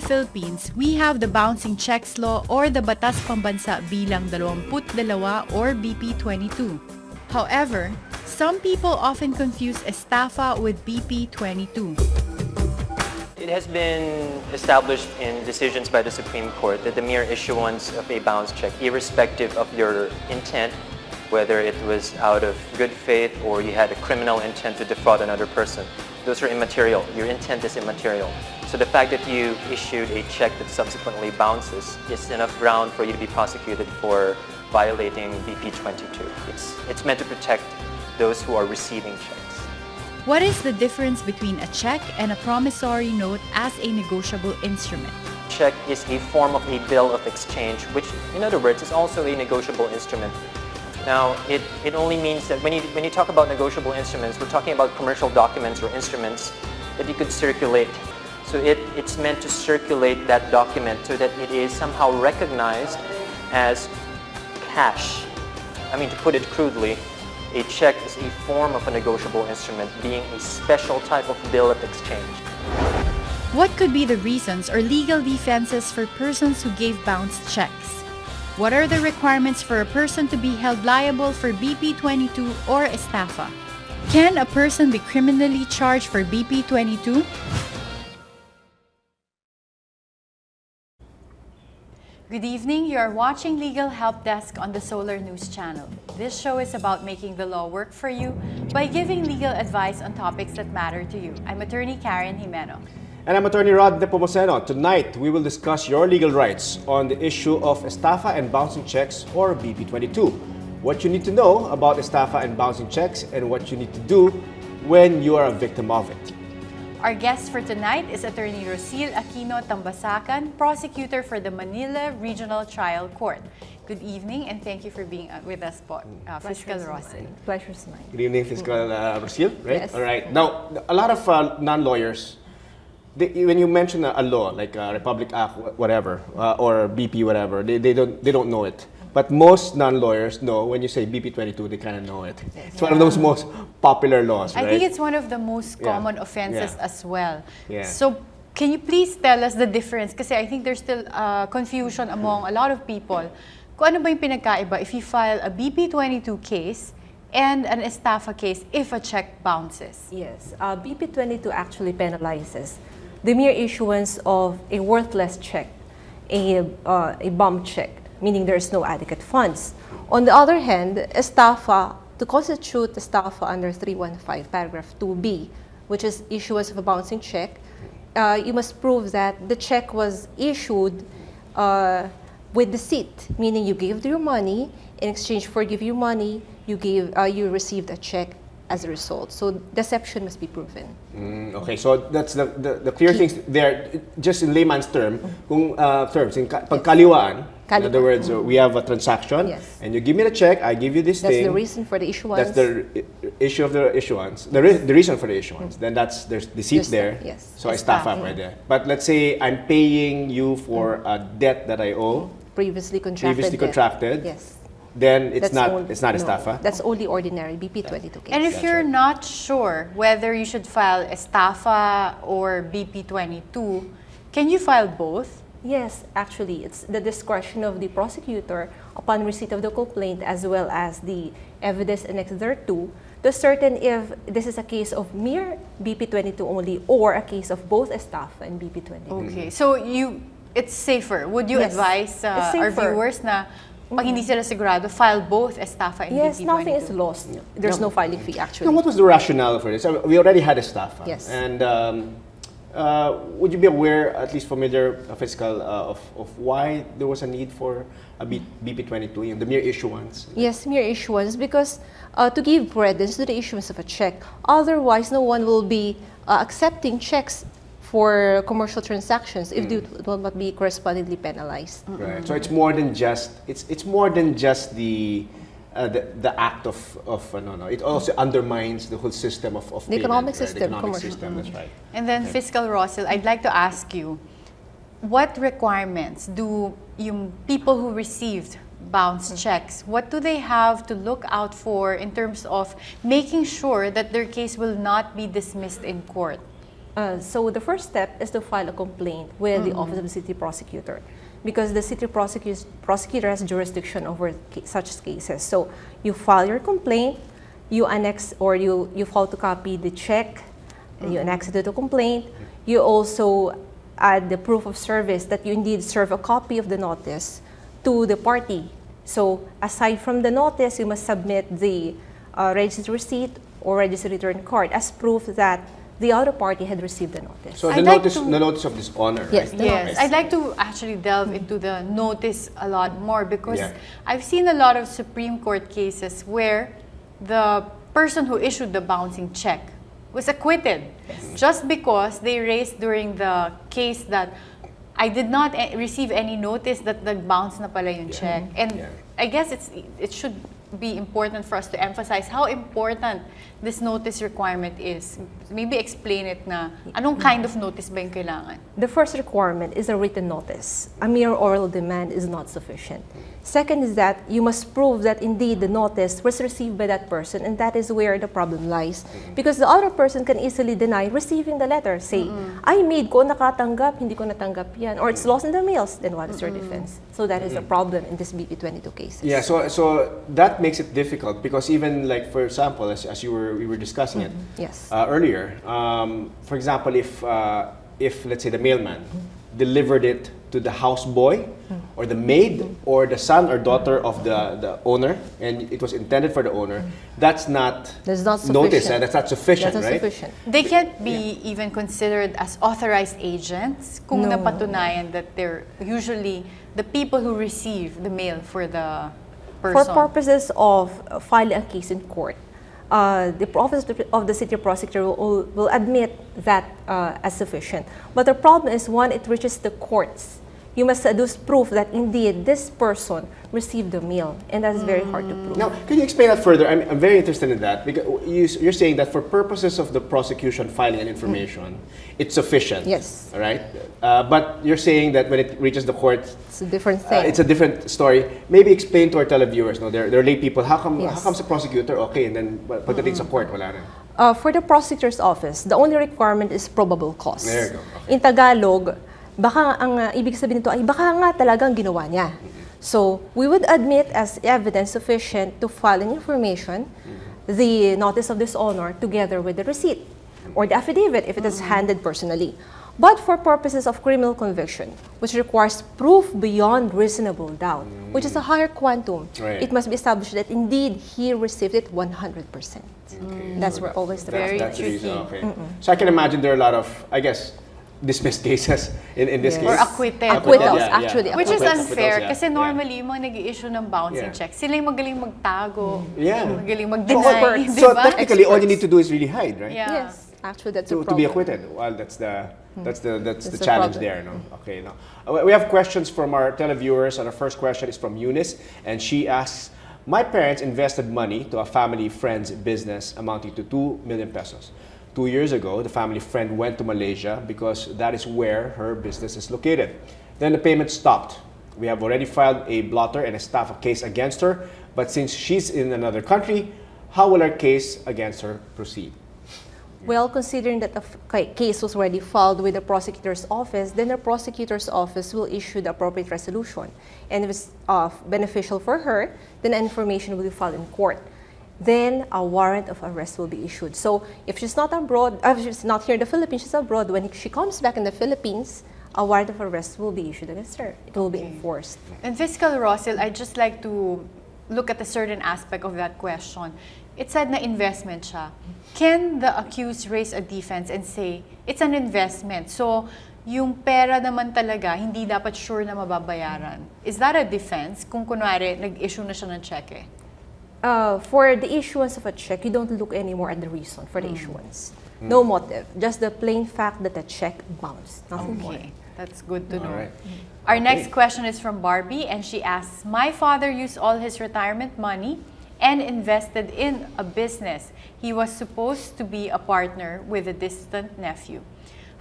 Philippines, we have the bouncing checks law or the Batas Pambansa bilang 22 or BP 22. However, some people often confuse Estafa with BP 22. It has been established in decisions by the Supreme Court that the mere issuance of a bounce check, irrespective of your intent, whether it was out of good faith or you had a criminal intent to defraud another person, those are immaterial. Your intent is immaterial. So the fact that you issued a check that subsequently bounces is enough ground for you to be prosecuted for violating BP 22. It's meant to protect those who are receiving checks. What is the difference between a check and a promissory note as a negotiable instrument? Check is a form of a bill of exchange, which, in other words, is also a negotiable instrument. Now, it only means that when you talk about negotiable instruments, we're talking about commercial documents or instruments that you could circulate. So it's meant to circulate that document so that it is somehow recognized as cash. I mean, to put it crudely, a check is a form of a negotiable instrument, being a special type of bill of exchange. What could be the reasons or legal defenses for persons who gave bounced checks? What are the requirements for a person to be held liable for BP 22 or Estafa? Can a person be criminally charged for BP 22? Good evening, you are watching Legal Help Desk on the Solar News Channel. This show is about making the law work for you by giving legal advice on topics that matter to you. I'm attorney Karen Jimeno. And I'm attorney Rod Nepomuceno. Tonight, we will discuss your legal rights on the issue of estafa and bouncing checks or BP 22. What you need to know about estafa and bouncing checks and what you need to do when you are a victim of it. Our guest for tonight is Attorney Rosil Aquino Tambasakan, prosecutor for the Manila Regional Trial Court. Good evening and thank you for being with us, Fiscal Rosil. Pleasure's mine. Good evening, Fiscal Rosil, right? Yes. All right. Now, a lot of non-lawyers, when you mention a law like Republic Act, whatever, or BP, whatever, they don't know it. But most non-lawyers know when you say BP 22, they kind of know it. It's one of those most popular laws, right? I think it's one of the most common offenses as well. Yeah. So, can you please tell us the difference? Kasi I think there's still confusion among a lot of people. Kung ano ba yung pinagkaiba if you file a BP 22 case and an Estafa case if a check bounces? Yes, BP 22 actually penalizes the mere issuance of a worthless check, a bum check, meaning there is no adequate funds. On the other hand, Estafa, to constitute Estafa under 315 paragraph 2B, which is issuance of a bouncing check, you must prove that the check was issued with deceit, meaning you gave your money, in exchange for giving you money, you received a check as a result. So deception must be proven. Okay, so that's the clear things there. Just in layman's term, terms, in pagkaliwaan, in other words, we have a transaction, yes, and you give me the check, I give you this thing. That's the reason for the issuance. That's the issue of the issuance. The reason for the issuance. Then there's deceit there. Yes. So Estafa right there. But let's say I'm paying you for a debt that I owe. Previously contracted. Yes. Then it's not Estafa. That's only ordinary BP 22 case. And if you're not sure whether you should file Estafa or BP 22, can you file both? Yes, actually, it's the discretion of the prosecutor upon receipt of the complaint as well as the evidence annexed thereto to certain if this is a case of mere BP 22 only or a case of both Estafa and BP 22. Okay, so it's safer. Would you advise our viewers na pag hindi sila sigurado, file both Estafa and yes, BP 22? Yes, nothing is lost. There's no filing fee actually. Now, what was the rationale for this? We already had Estafa. Yes. And would you be aware, at least familiar, Fiscal, of why there was a need for a BP 22, the mere issuance? Yes, mere issuance, because to give credence to the issuance of a check. Otherwise, no one will be accepting checks for commercial transactions if they will not be correspondingly penalized. Right. So it's more than just the act of no. It also undermines the whole system of the economic payment, system, the economic commercial system. That's right. And then, Fiscal Rosil, I'd like to ask you, what requirements do yung people who received bounce checks, what do they have to look out for in terms of making sure that their case will not be dismissed in court? So the first step is to file a complaint with the Office of the City Prosecutor, because the City Prosecutor has jurisdiction over such cases. So you file your complaint, you annex or you photocopy the check, and you annex it to the complaint. You also add the proof of service that you indeed serve a copy of the notice to the party. So aside from the notice, you must submit the registered receipt or registered return card as proof that the other party had received the notice. So the I'd like notice of dishonor, Yes, right? the Yes, I'd like to actually delve into the notice a lot more, because Yeah. I've seen a lot of Supreme Court cases where the person who issued the bouncing check was acquitted just because they raised during the case that I did not receive any notice that nag-bounce na pala yung check. And Yeah. I guess it should be important for us to emphasize how important this notice requirement is. Maybe explain it na anong kind of notice ba yung kailangan? The first requirement is a written notice. A mere oral demand is not sufficient. Second is that you must prove that indeed the notice was received by that person, and that is where the problem lies. Because the other person can easily deny receiving the letter. Say, I made ko nakatanggap, hindi ko natanggap yan. Or it's lost in the mails, then what is your defense? So that is the problem in this BP22 cases. Yeah, so that makes it difficult, because even like, for example, as we were discussing it Yes. earlier, for example, if let's say the mailman delivered it to the houseboy or the maid or the son or daughter of the owner, and it was intended for the owner, that's not That's not notice, sufficient. that's not sufficient, That's not right? sufficient. They can't be even considered as authorized agents kung No. napatunayan that they're usually the people who receive the mail for the For person. purposes of filing a case in court, the Office of the City Prosecutor will admit that as sufficient. But the problem is, when it reaches the courts, you must adduce proof that indeed this person received the mail, and that is very hard to prove. Now, can you explain that further? I'm very interested in that, because you're saying that for purposes of the prosecution filing an information, it's sufficient. Yes. All right. But you're saying that when it reaches the court, It's a different thing. it's a different story. Maybe explain to our televiewers. No, they're lay people. How come Yes. the prosecutor okay, and then pagdating sa court wala na? For the prosecutor's office, the only requirement is probable cause. There you go. Okay. In Tagalog, baka ang ibig sabihin nito ay baka nga talagang ginawa niya. So, we would admit as evidence sufficient to file an information, the notice of dishonor, together with the receipt or the affidavit if it is handed personally. But for purposes of criminal conviction, which requires proof beyond reasonable doubt, which is a higher quantum, Right. it must be established that indeed he received it 100%. That's where always the Very That's the reason. tricky. Okay. So I can imagine there are a lot of, I guess, dismissed cases in this Yes. case. Or acquitted. Acquittals, Yeah, yeah. actually. Which is Acquittals, unfair yeah. kasi Yeah. normally yung mga nag-i-issue ng bouncing Yeah. check, sila yung magaling magtago, Yeah. magaling So, mag-deny, di so ba? technically, all you need to do is really hide, right? Yeah. Yes, actually that's a To problem. be acquitted. Well, that's the the challenge problem. there, no? Okay, no. We have questions from our televiewers, and our first question is from Eunice, and she asks, "My parents invested money to a family friend's business amounting to 2 million pesos. 2 years ago, the family friend went to Malaysia because that is where her business is located. Then the payment stopped. We have already filed a blotter and a Estafa case against her, but since she's in another country, how will our case against her proceed?" Well, considering that the case was already filed with the prosecutor's office, then the prosecutor's office will issue the appropriate resolution. And if it's beneficial for her, then information will be filed in court. Then a warrant of arrest will be issued. So if she's not abroad, if she's not here in the Philippines, she's abroad. When she comes back in the Philippines, a warrant of arrest will be issued against her. It will be enforced. And Fiscal Rossel, I'd just like to look at a certain aspect of that question. It said na investment siya. Can the accused raise a defense and say, it's an investment, so yung pera naman talaga, hindi dapat sure na mababayaran? Is that a defense kung kunwari nag-issue na siya ng cheque? For the issuance of a check, you don't look anymore at the reason for the issuance. No motive, just the plain fact that the check bounced. Nothing more. Okay, that's good to know. All right. Our next question is from Barbie, and she asks, "My father used all his retirement money and invested in a business. He was supposed to be a partner with a distant nephew.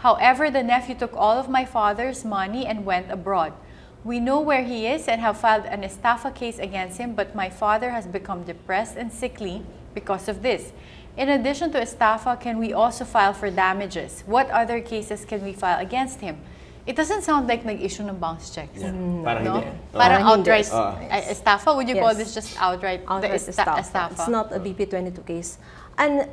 However, the nephew took all of my father's money and went abroad. We know where he is and have filed an Estafa case against him, but my father has become depressed and sickly because of this. In addition to estafa, can we also file for damages? What other cases can we file against him? It doesn't sound like nag-issue ng bounce checks. Yeah. Parang No? hindi. Parang Parang hindi. outright estafa. Would you call Yes. this just outright, Outright estafa. estafa? It's not a BP22 case. And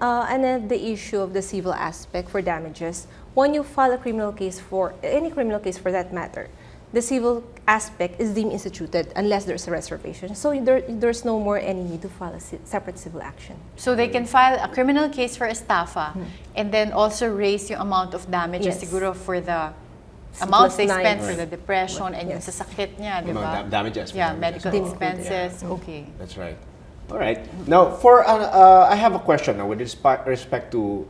then the issue of the civil aspect for damages, when you file a criminal case for any criminal case for that matter, the civil aspect is deemed instituted unless there's a reservation. So there's no more any need to file a separate civil action. So they can file a criminal case for estafa and then also raise yung amount of damages Yes. siguro for the amount they Plus spent nine. for the depression and yung Yes. sa sakit niya, di Mga ba? damages. Yeah, Damages. medical Din- expenses. Okay. That's right. All right. Now, for I have a question now with respect to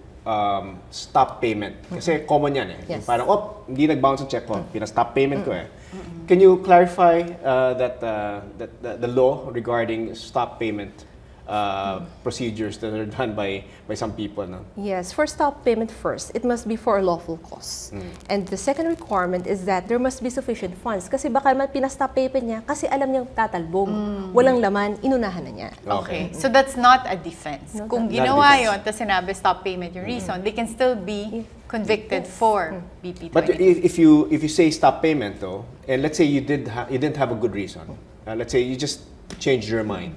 stop payment. Kasi common yan eh. Yung Yes. parang, hindi nag-bounce ang check ko. Pina-stop payment ko eh. Can you clarify that the law regarding stop payment procedures that are done by some people? No? Yes, for stop payment first, it must be for a lawful cause. And the second requirement is that there must be sufficient funds. Kasi baka naman pinastop payment niya kasi alam niyang tatalbog. Walang laman, inunahan na niya. Okay. So that's not a defense. Not Kung a- ginawa Not a defense. yun, tapos sinabi stop payment yung reason, they can still be convicted for BP 22. But if you say stop payment though, and let's say you didn't have a good reason, let's say you just changed your mind,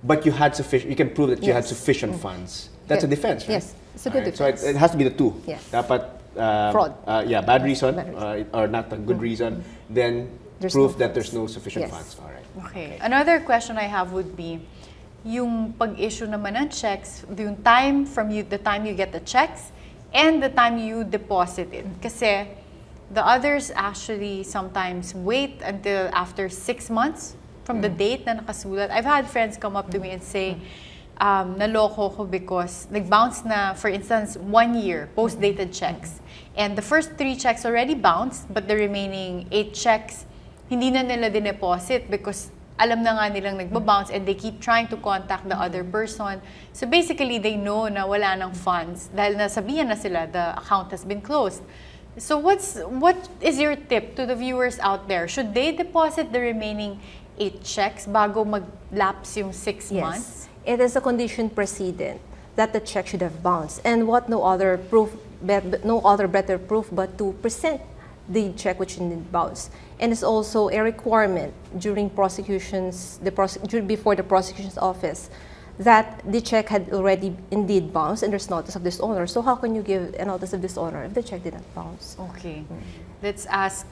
but you had sufficient, you can prove that you had Yes. sufficient funds. That's a Yes. defense, right? Yes, it's a good Alright, defense. So it has to be the two. Yes. Dapat Fraud. bad reason, Bad reason. or not a good reason, then There's proof no that there's no funds. sufficient Yes. funds. All right. Okay. Another question I have would be, yung pag-issue naman ng checks, yung time from the time you get the checks and the time you deposit it. Kasi the others actually sometimes wait until after 6 months from the date na nakasulat. I've had friends come up to me and say, naloko ko because nag-bounce na, for instance, 1 year post-dated checks. And the first 3 checks already bounced, but the remaining 8 checks, hindi na nila dineposit because alam na nga nilang nagbabounce and they keep trying to contact the other person. So basically, they know na wala ng funds dahil nasabihan na sila the account has been closed. So what is your tip to the viewers out there? Should they deposit the remaining 8 checks bago mag-lapse yung 6 months? It is a condition precedent that the check should have bounced. And what no other better proof but to present the check which didn't bounce. And it's also a requirement during prosecutions, before the prosecution's office, that the check had already indeed bounced and there's notice of dishonor. So how can you give a notice of dishonor if the check didn't bounce? Okay. Let's ask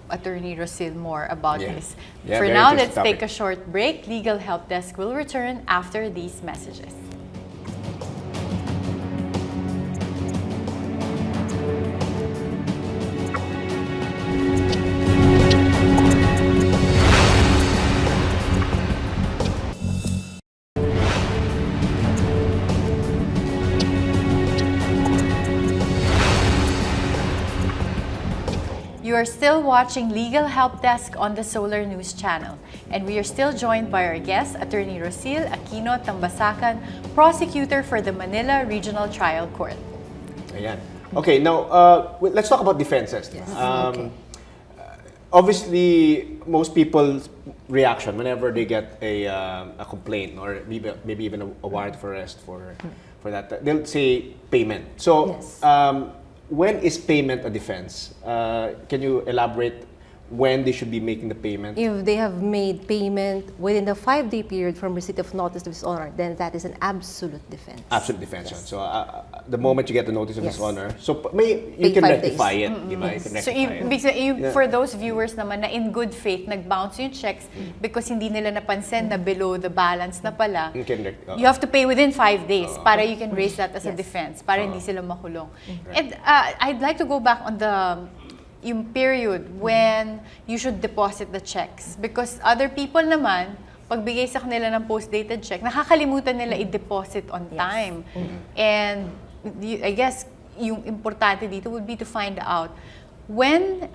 Attorney Rosil more about Yeah. this. Yeah, For very now, interesting let's take topic. a short break. Legal Help Desk will return after these messages. You are still watching Legal Help Desk on the Solar News Channel, and we are still joined by our guest, Attorney Rosil Aquino Tambasakan, prosecutor for the Manila Regional Trial Court. Ayan. Okay, now let's talk about defenses. Okay. Obviously, most people's reaction whenever they get a complaint or maybe even a warrant for arrest for that, they'll say payment. So, Yes. when is payment a defense? Can you elaborate when they should be making the payment? If they have made payment within the 5-day period from receipt of notice of dishonor, then that is an absolute defense. Absolute defense. Yes. So, the moment you get the notice of Yes. dishonor, so you Pay can 5 rectify days. it. Di ba? You can So, rectify it. Yeah. for those viewers naman na in good faith, nag-bounce yung checks because hindi nila napansin na below the balance na pala, You can you have to pay within 5 days para you can raise that as a Yes. defense, para hindi sila makulong. And I'd like to go back on yung period when you should deposit the checks. Because other people naman, pagbigay sa kanila ng post-dated check, nakakalimutan nila i-deposit on time. And I guess yung importante dito would be to find out when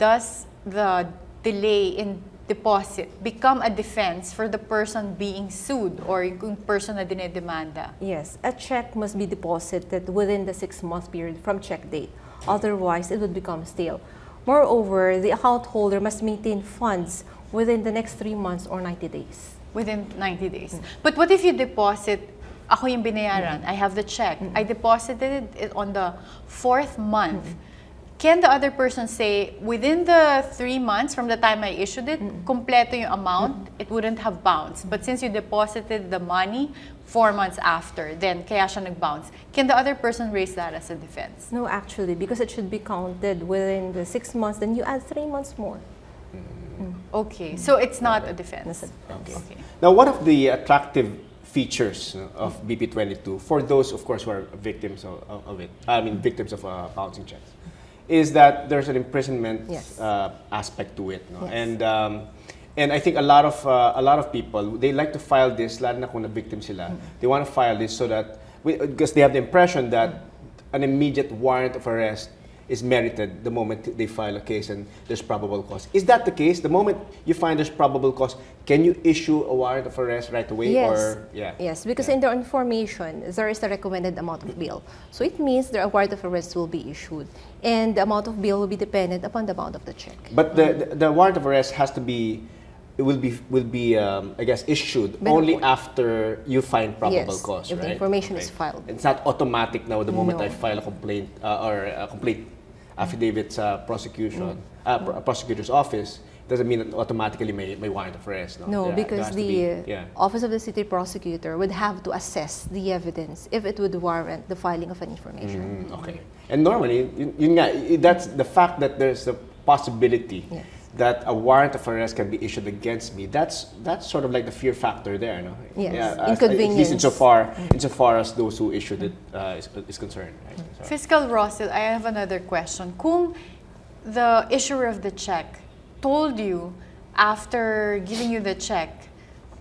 does the delay in deposit become a defense for the person being sued or yung person na dinedemanda? Yes, a check must be deposited within the 6-month period from check date. Otherwise, it would become stale. Moreover, the account holder must maintain funds within the next 3 months or 90 days. Within 90 days. But what if you deposit ako yung binayaran, I have the check, I deposited it on the 4th month, can the other person say, within the 3 months from the time I issued it, kompleto yung amount, it wouldn't have bounced. But since you deposited the money 4 months after, then kaya siya nag-bounce. Can the other person raise that as a defense? No, actually, because it should be counted within the 6 months, then you add 3 months more. Okay, so it's not a defense. Okay. Now, one of the attractive features of BP22 for those, of course, who are victims of it, I mean, victims of bouncing checks, is that there's an imprisonment aspect to it, no? And I think a lot of people, they like to file this, lalo na kung na-victim sila, they want to file this so that because they have the impression that an immediate warrant of arrest is merited the moment they file a case and there's probable cause. Is that the case? The moment you find there's probable cause, can you issue a warrant of arrest right away? Yes. Or, Yes, because in the information, there is a recommended amount of bail. So it means the warrant of arrest will be issued. And the amount of bail will be dependent upon the amount of the check. But the warrant of arrest has to be, it will be I guess, issued only after you find probable cause, if right? the information is filed. It's not automatic now the moment No. I file a complaint or a complete affidavit sa prosecution, prosecutor's office. Doesn't mean that automatically may warrant of arrest. No, There because has to the be, Office of the City Prosecutor would have to assess the evidence if it would warrant the filing of an information. Okay. And normally, yun nga, that's the fact that there's a possibility that a warrant of arrest can be issued against me. That's sort of like the fear factor there, no? Yes, At inconvenience. least insofar as those who issued it is concerned, right? So, Fiscal Rossel, I have another question. Kung the issuer of the check told you after giving you the check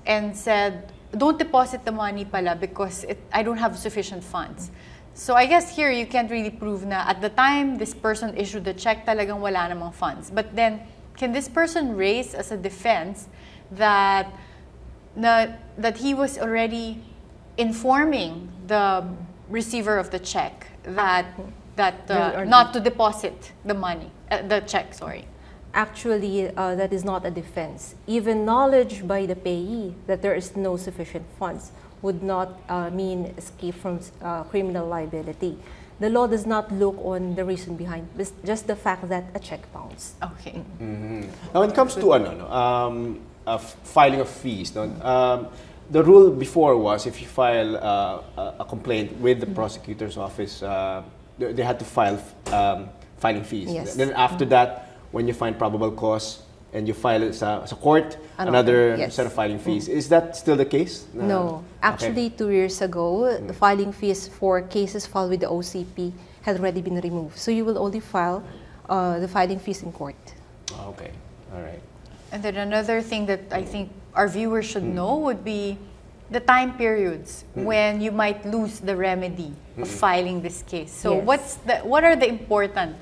and said, don't deposit the money pala because I don't have sufficient funds. So I guess here you can't really prove na at the time this person issued the check talagang wala namang funds. But then, can this person raise as a defense that he was already informing the receiver of the check that not to deposit the money, the check, sorry? Actually, that is not a defense. Even knowledge by the payee that there is no sufficient funds would not mean escape from criminal liability. The law does not look on the reason behind, just the fact that a check bounced. Okay. Now, when it comes to filing of fees, the rule before was if you file a complaint with the prosecutor's office, they had to file filing fees. Yes. Then after that, when you find probable cause and you file it sa court, another set of filing fees. Is that still the case? No. Actually, 2 years ago, the filing fees for cases filed with the OCP had already been removed. So you will only file the filing fees in court. Okay. All right. And then another thing that I think our viewers should know would be the time periods when you might lose the remedy of filing this case. So Yes. what are the important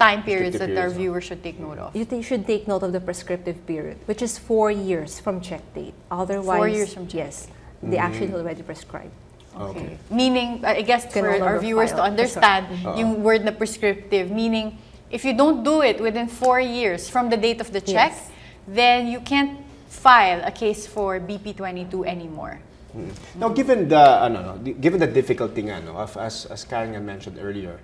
time periods that our periods, viewers should take note of? You should take note of the prescriptive period, which is 4 years from check date. Otherwise, 4 years from check yes, the action is already prescribed. Okay. Meaning, I guess Can for no our longer viewers to file. understand yung word na prescriptive, meaning if you don't do it within 4 years from the date of the check, Yes. then you can't file a case for BP22 anymore. Now, given the difficulty of as Karen mentioned earlier,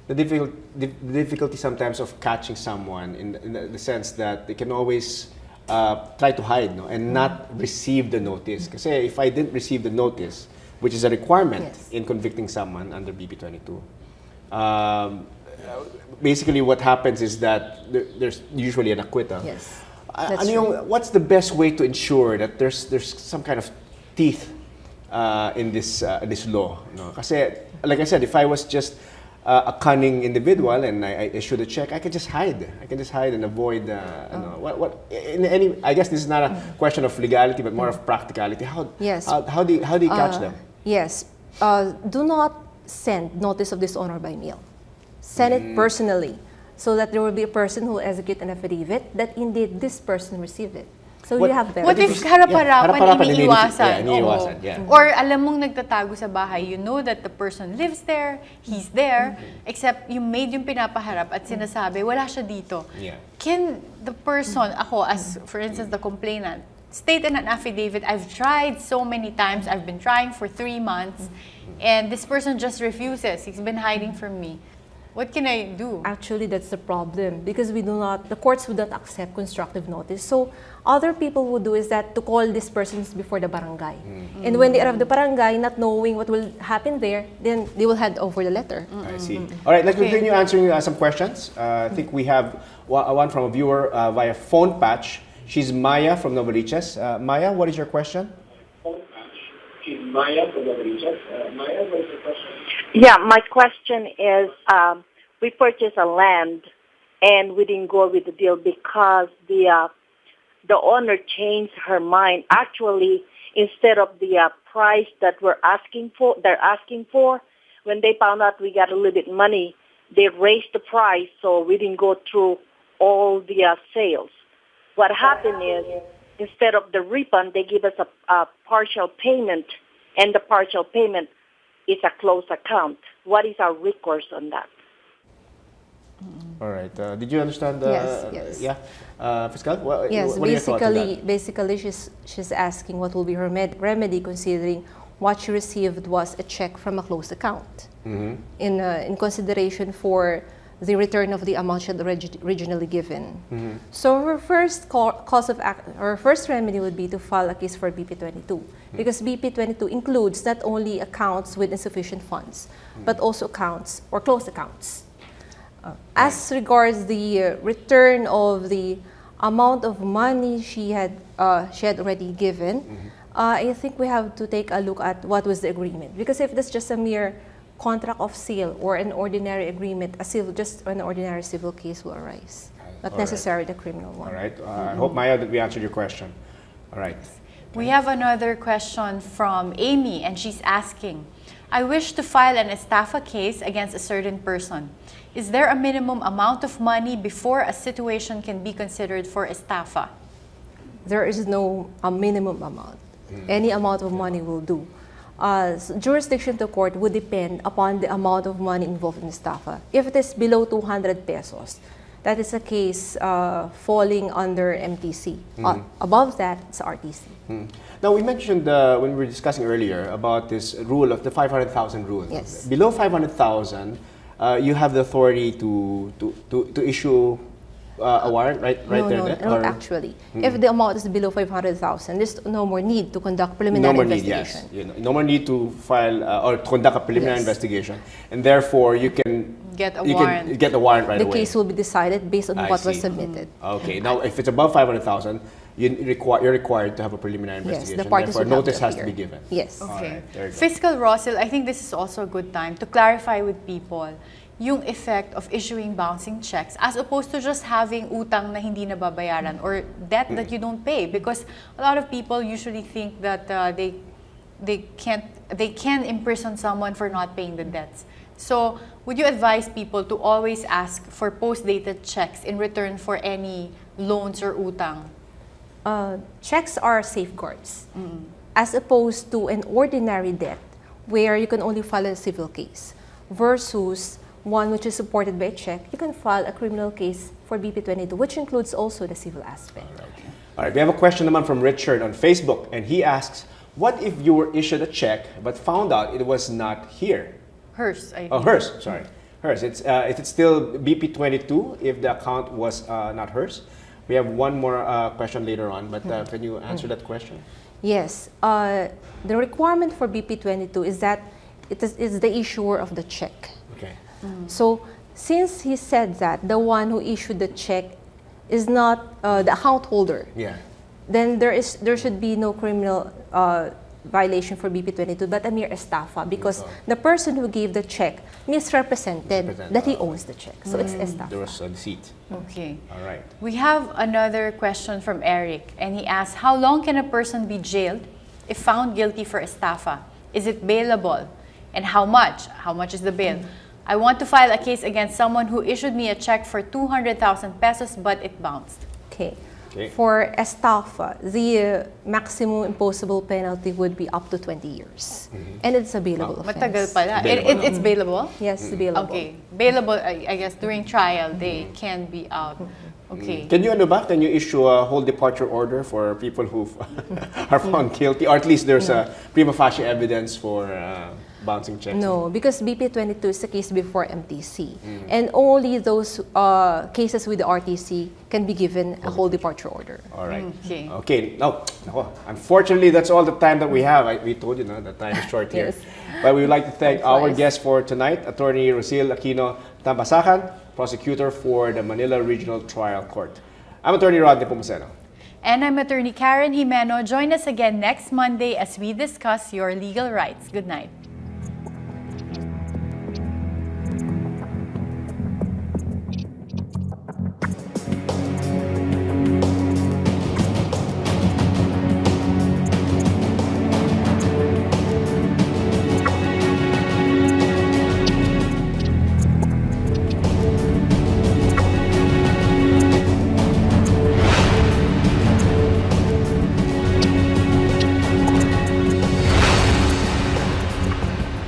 the difficulty sometimes of catching someone in the sense that they can always try to hide and not receive the notice. Because if I didn't receive the notice, which is a requirement in convicting someone under BP22, basically what happens is that there's usually an acquittal. Yes. What's the best way to ensure that there's some kind of teeth in this law? Kasi, like I said, if I was just a cunning individual and I issued a check, I can just hide. I can just hide and avoid. I guess this is not a question of legality, but more of practicality. How do you catch them? Yes. Do not send notice of dishonor by mail. Send it personally, so that there will be a person who will execute an affidavit that indeed this person received it. So you have better. What if harap-harapan iniiwasan? Iniiwasan, Or alam mong nagtatago sa bahay, you know that the person lives there, he's there, except you made yung pinapaharap at sinasabi, wala siya dito. Yeah. Can the person, ako as, for instance, the complainant, state in an affidavit, I've tried so many times, I've been trying for 3 months, and this person just refuses. He's been hiding from me. What can I do? Actually, that's the problem because the courts would not accept constructive notice. So other people would do is that to call these persons before the barangay. And when they arrive at the barangay, not knowing what will happen there, then they will hand over the letter. I see. All right, let's continue answering some questions. I think we have one from a viewer via phone patch. She's Maya from Novaliches. Maya, what is your question? She's Maya from Novaliches. Maya, what is your question? Yeah, my question is, we purchased a land and we didn't go with the deal because the owner changed her mind. Actually, instead of the price that they're asking for, when they found out we got a little bit money, they raised the price, so we didn't go through all the sales. What happened is, instead of the refund, they give us a partial payment, and the partial payment is a closed account. What is our recourse on that? All right. Did you understand? Yes. Yeah. Fiscal? Yes, what are your thoughts on that? basically she's asking what will be her remedy considering what she received was a check from a closed account in consideration for the return of the amount she had originally given. So her first her first remedy would be to file a case for BP22 because BP22 includes not only accounts with insufficient funds but also accounts or closed accounts. As regards the return of the amount of money she had already given, I think we have to take a look at what was the agreement. Because if that's just a mere contract of sale or an ordinary agreement, just an ordinary civil case will arise, not necessarily the criminal one. All right. I hope, Maya, that we answered your question. All right. We have another question from Amy, and she's asking, I wish to file an estafa case against a certain person. Is there a minimum amount of money before a situation can be considered for estafa? There is no minimum amount. Any amount of money will do. Jurisdiction to court would depend upon the amount of money involved in estafa. If it is below 200 pesos, that is a case falling under MTC. Above that, it's RTC. Now, we mentioned when we were discussing earlier about this rule of the 500,000 rule. Yes. Below 500,000, you have the authority to issue a warrant, right? No, actually. If the amount is below 500,000, there's no more need to conduct preliminary investigation. Yes. No more need to file or to conduct a preliminary investigation, and therefore you can get a warrant. Can get the warrant right away. The case will be decided based on what was submitted. Okay. Now, if it's above 500,000, you're required to have a preliminary investigation. Yes, the parties therefore, would have notice to has to appear. be given. Yes. Okay. Right, Fiscal Rossel, I think this is also a good time to clarify with people yung effect of issuing bouncing checks as opposed to just having utang na hindi nababayaran or debt that you don't pay, because a lot of people usually think that they can imprison someone for not paying the debts. So would you advise people to always ask for post-dated checks in return for any loans or utang? Checks are safeguards as opposed to an ordinary debt where you can only file a civil case versus one which is supported by a check. You can file a criminal case for BP22, which includes also the civil aspect. All right, we have a question naman from Richard on Facebook, and he asks, what if you were issued a check but found out it was not here? Hers, I think. Oh, hers, sorry. Hers. It's still BP22 if the account was not hers. We have one more question later on, but can you answer that question? Yes. The requirement for BP22 is that it is the issuer of the check. Okay. So since he said that the one who issued the check is not the account holder, then there should be no criminal violation for BP22 but a mere estafa because the person who gave the check misrepresented that he owns the check. So it's estafa. There was a deceit. Okay. All right. We have another question from Eric, and he asks, how long can a person be jailed if found guilty for estafa? Is it bailable? And how much? How much is the bail? I want to file a case against someone who issued me a check for 200,000 pesos, but it bounced. Okay. Okay. For estafa, the maximum imposable penalty would be up to 20 years. And it's a bailable offense. Matagal pala. Bailable. It's bailable? Yes, bailable. Okay. Bailable, I guess during trial, they can be out. Okay. Can you issue a whole departure order for people who are found guilty, or at least there's a prima facie evidence for bouncing checks? No, because BP22 is a case before MTC. And only those cases with the RTC can be given a whole departure order. All right. Okay. Okay. Now, unfortunately, that's all the time that we have. We told you, the time is short here. Yes. But we would like to thank Time our flies. guest for tonight, Attorney Rosil Aquino Tambasakan, prosecutor for the Manila Regional Trial Court. I'm Attorney Rodney Pumaseno. And I'm Attorney Karen Jimeno. Join us again next Monday as we discuss your legal rights. Good night.